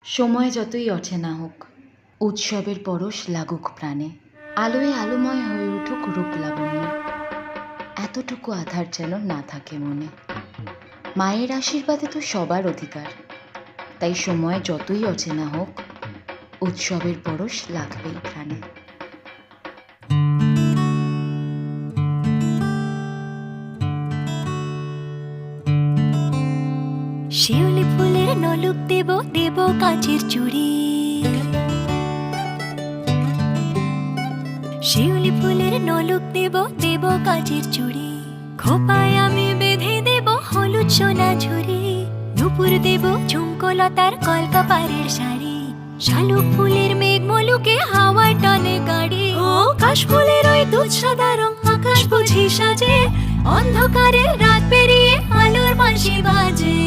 সময় যতই অচেনা হোক, উৎসবের পরশ লাগুক প্রাণে, আলোয় আলোময় হয়ে উঠুক রূপ লাবণ্য, এতটুকু আধার যেন না থাকে মনে। মায়ের আশীর্বাদে তো সবার অধিকার, তাই সময় যতই অচেনা হোক, উৎসবের পরশ লাগবেই প্রাণে। শিউলি ফুলের নলুক দেব দেব কাঁচের চুড়ি, শিউলি ফুলের নলুক দেব দেব কাঁচের চুড়ি, খোপায় আমি বেঁধে দেব হলুদ সোনা ঝুরি, নুপুর দেব ঝুমকোলতার কলকাপাড়ের শাড়ি, শালুক ফুলের মেঘ মলুকে হাওয়ার টানে গাড়ি, ও কাশ ফুলের ওই দুধ সাদা রং আকাশ বুঝি সাজে, অন্ধকারে রাত পেরিয়ে আলোর বাঁশি বাজে।